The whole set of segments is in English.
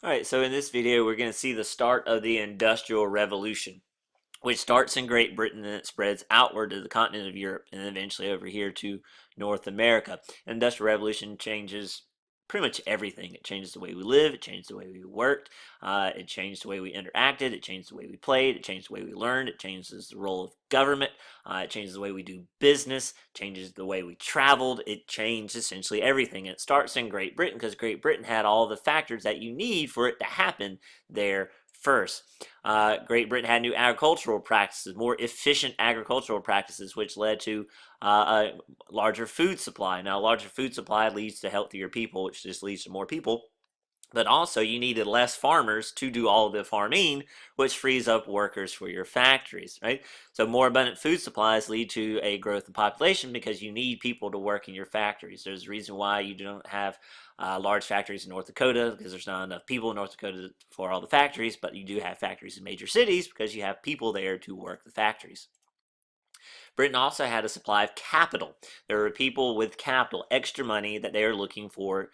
All right, so in this video, we're going to see the start of the Industrial Revolution, which starts in Great Britain and it spreads outward to the continent of Europe and eventually over here to North America. The Industrial Revolution changes pretty much everything. It changes the way we live, it changed the way we worked, it changed the way we interacted, it changed the way we played, it changed the way we learned, it changes the role of government, it changes the way we do business, changes the way we traveled, it changed essentially everything. It starts in Great Britain because Great Britain had all the factors that you need for it to happen there first. Great Britain had new agricultural practices, more efficient agricultural practices, which led to a larger food supply. Now, a larger food supply leads to healthier people, which just leads to more people. But also, you needed less farmers to do all the farming, which frees up workers for your factories, right? So, more abundant food supplies lead to a growth in population because you need people to work in your factories. There's a reason why you don't have large factories in North Dakota because there's not enough people in North Dakota for all the factories, but you do have factories in major cities because you have people there to work the factories. Britain also had a supply of capital. There were people with capital, extra money that they are looking for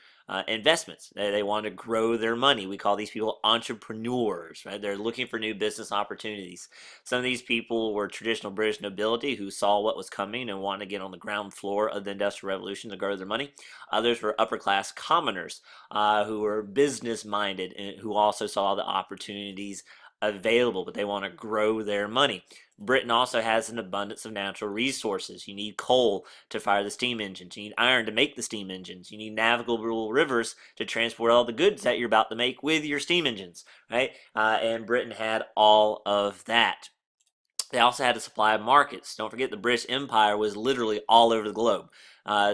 investments. They want to grow their money. We call these people entrepreneurs, right? They're looking for new business opportunities. Some of these people were traditional British nobility who saw what was coming and wanted to get on the ground floor of the Industrial Revolution to grow their money. Others were upper class commoners who were business minded and who also saw the opportunities available, but they want to grow their money. Britain also has an abundance of natural resources. You need coal to fire the steam engines. You need iron to make the steam engines. You need navigable rivers to transport all the goods that you're about to make with your steam engines, right? And Britain had all of that. They also had a supply of markets. Don't forget the British Empire was literally all over the globe.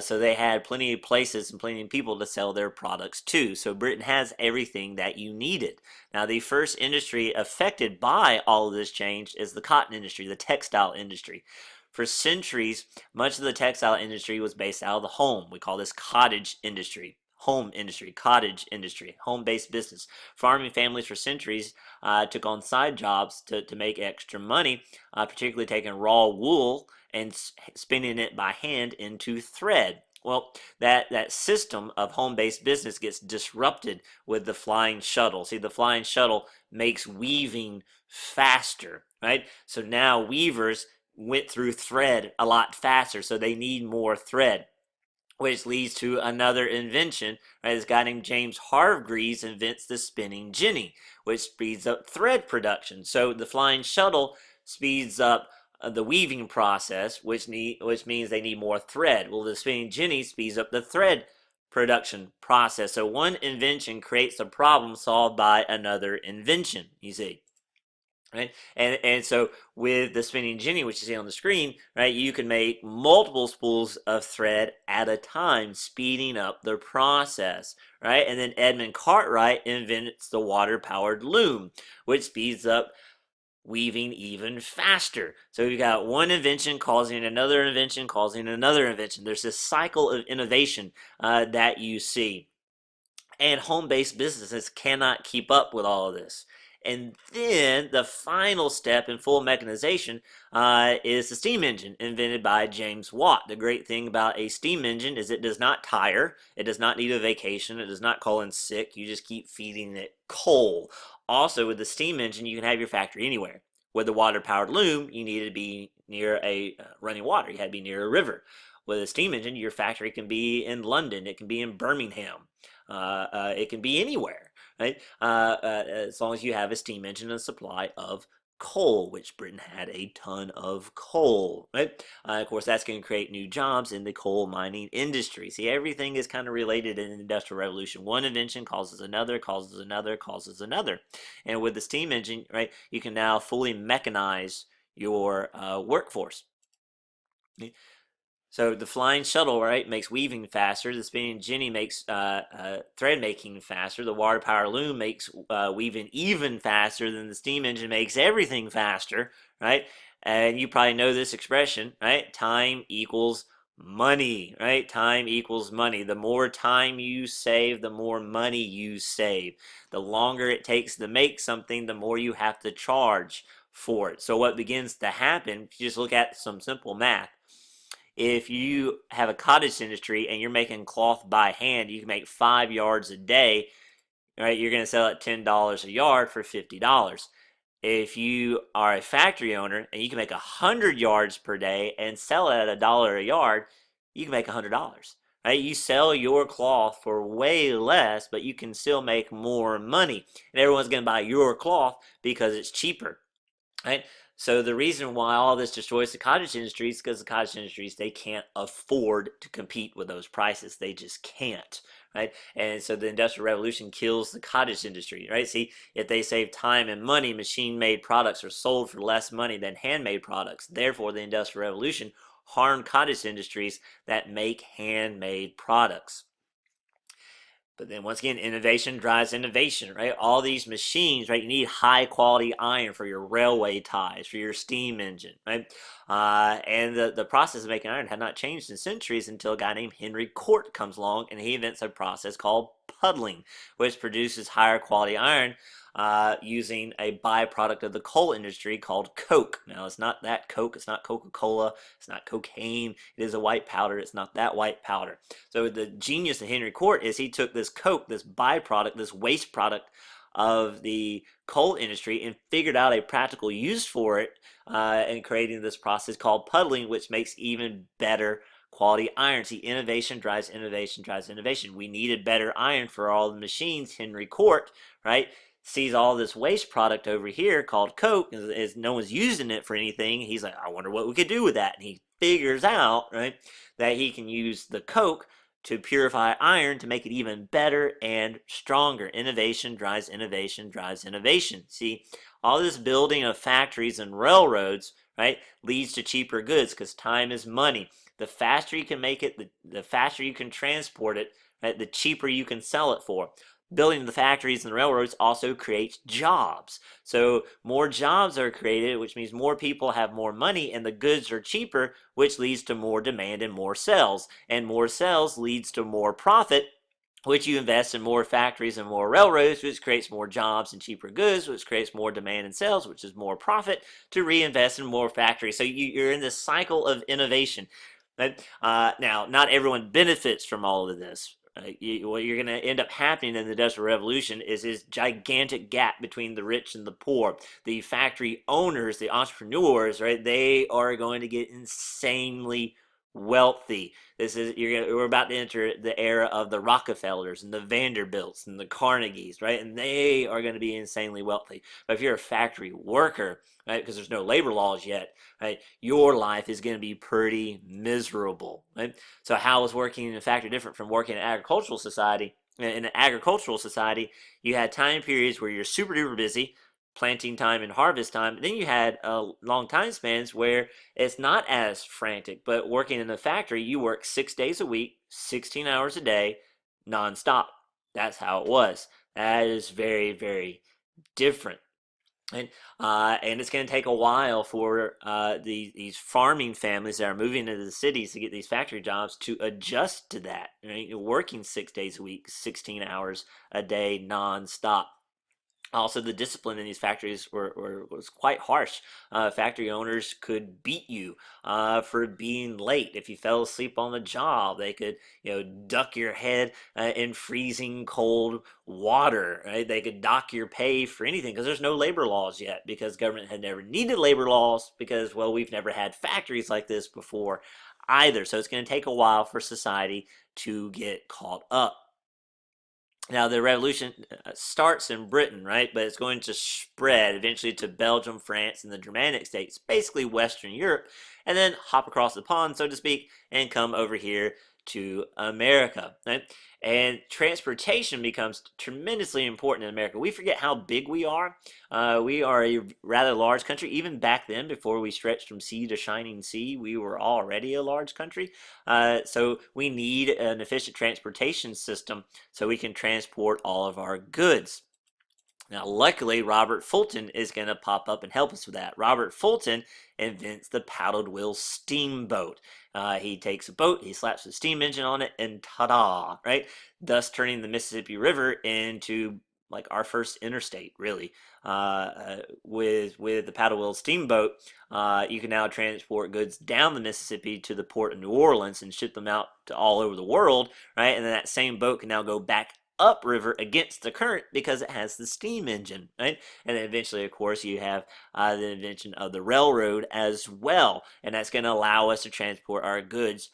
So they had plenty of places and plenty of people to sell their products to. So Britain has everything that you needed. Now, the first industry affected by all of this change is the cotton industry, the textile industry. For centuries, much of the textile industry was based out of the home. We call this cottage industry. Home industry, cottage industry, home based business. Farming families for centuries took on side jobs to make extra money, particularly taking raw wool and spinning it by hand into thread. Well, that system of home-based business gets disrupted with the flying shuttle. See, the flying shuttle makes weaving faster, right? So now weavers went through thread a lot faster, so they need more thread, which leads to another invention. Right, this guy named James Hargreaves invents the spinning jenny, which speeds up thread production. So the flying shuttle speeds up the weaving process, which means they need more thread. Well, the spinning jenny speeds up the thread production process. So one invention creates a problem solved by another invention. You see. Right, and so with the spinning jenny, which you see on the screen, right, you can make multiple spools of thread at a time, speeding up the process, right? And then Edmund Cartwright invents the water-powered loom, which speeds up weaving even faster. So you've got one invention causing another invention, causing another invention. There's this cycle of innovation that you see. And home-based businesses cannot keep up with all of this. And then the final step in full mechanization is the steam engine invented by James Watt. The great thing about a steam engine is it does not tire, it does not need a vacation, it does not call in sick, you just keep feeding it coal. Also, with the steam engine, you can have your factory anywhere. With the water-powered loom, you needed to be near a running water, you had to be near a river. With a steam engine, your factory can be in London, it can be in Birmingham. It can be anywhere, right? As long as you have a steam engine and a supply of coal, which Britain had a ton of coal, right? Of course, that's going to create new jobs in the coal mining industry. See, everything is kind of related in the Industrial Revolution. One invention causes another, causes another, causes another. And with the steam engine, right, you can now fully mechanize your workforce. So the flying shuttle, right, makes weaving faster. The spinning jenny makes thread making faster. The water power loom makes weaving even faster. Than the steam engine makes everything faster, right? And you probably know this expression, right? Time equals money, right? Time equals money. The more time you save, the more money you save. The longer it takes to make something, the more you have to charge for it. So what begins to happen, if you just look at some simple math, if you have a cottage industry and you're making cloth by hand, you can make 5 yards a day. right? You're going to sell it $10 a yard for $50. If you are a factory owner and you can make 100 yards per day and sell it at $1 a yard, you can make $100. Right? You sell your cloth for way less, but you can still make more money. And everyone's going to buy your cloth because it's cheaper. Right? So the reason why all this destroys the cottage industry is because the cottage industries, they can't afford to compete with those prices. They just can't, right? And so the Industrial Revolution kills the cottage industry, right? See, if they save time and money, machine-made products are sold for less money than handmade products. Therefore, the Industrial Revolution harmed cottage industries that make handmade products. But then once again, innovation drives innovation, right? All these machines, right? You need high quality iron for your railway ties, for your steam engine, right? And the process of making iron had not changed in centuries until a guy named Henry Cort comes along and he invents a process called puddling, which produces higher quality iron using a byproduct of the coal industry called coke. Now, it's not that coke, it's not Coca-Cola, it's not cocaine, it is a white powder, it's not that white powder. So the genius of Henry Cort is he took this coke, this byproduct, this waste product of the coal industry and figured out a practical use for it and creating this process called puddling, which makes even better quality iron. See, innovation drives innovation drives innovation. We needed better iron for all the machines. Henry Cort, right, sees all this waste product over here called coke, as no one's using it for anything. He's like, I wonder what we could do with that. And he figures out, right, that he can use the coke to purify iron to make it even better and stronger. Innovation drives innovation drives innovation. See, all this building of factories and railroads, right, leads to cheaper goods because time is money. The faster you can make it, the faster you can transport it, right, the cheaper you can sell it for. Building the factories and the railroads also creates jobs. So more jobs are created, which means more people have more money and the goods are cheaper, which leads to more demand and more sales. And more sales leads to more profit, which you invest in more factories and more railroads, which creates more jobs and cheaper goods, which creates more demand and sales, which is more profit to reinvest in more factories. So you're in this cycle of innovation. But now, not everyone benefits from all of this. What you're going to end up happening in the Industrial Revolution is this gigantic gap between the rich and the poor. The factory owners, the entrepreneurs, right? They are going to get insanely wealthy. We're about to enter the era of the Rockefellers and the Vanderbilts and the Carnegies, right? And they are going to be insanely wealthy. But if you're a factory worker, right, because there's no labor laws yet, right, your life is going to be pretty miserable, right? So how is working in a factory different from working in an agricultural society? In an agricultural society, you had time periods where you're super duper busy, planting time and harvest time. Then you had long time spans where it's not as frantic, but working in a factory, you work 6 days a week, 16 hours a day, nonstop. That's how it was. That is very, very different. And it's going to take a while for these farming families that are moving into the cities to get these factory jobs to adjust to that. Right? You're working 6 days a week, 16 hours a day, nonstop. Also, the discipline in these factories was quite harsh. Factory owners could beat you for being late. If you fell asleep on the job, they could, duck your head in freezing cold water. Right? They could dock your pay for anything because there's no labor laws yet because government had never needed labor laws because, well, we've never had factories like this before either. So it's going to take a while for society to get caught up. Now, the revolution starts in Britain, right? But it's going to spread eventually to Belgium, France, and the Germanic states, basically Western Europe, and then hop across the pond, so to speak, and come over here to America, right? And transportation becomes tremendously important in America. We forget how big we are. We are a rather large country. Even back then, before we stretched from sea to shining sea, we were already a large country. So we need an efficient transportation system so we can transport all of our goods. Now, luckily, Robert Fulton is going to pop up and help us with that. Robert Fulton invents the paddled wheel steamboat. He takes a boat, he slaps a steam engine on it, and ta-da, right? Thus turning the Mississippi River into like our first interstate, really. With the paddle wheel steamboat, you can now transport goods down the Mississippi to the port of New Orleans and ship them out to all over the world, right? And then that same boat can now go back upriver against the current because it has the steam engine, right? And then eventually, of course, you have the invention of the railroad as well, and that's going to allow us to transport our goods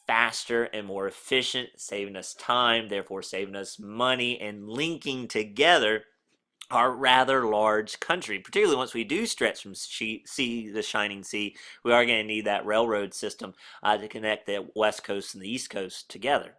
faster and more efficient, saving us time, therefore saving us money, and linking together our rather large country. Particularly once we do stretch from sea, the shining sea, we are going to need that railroad system to connect the west coast and the east coast together.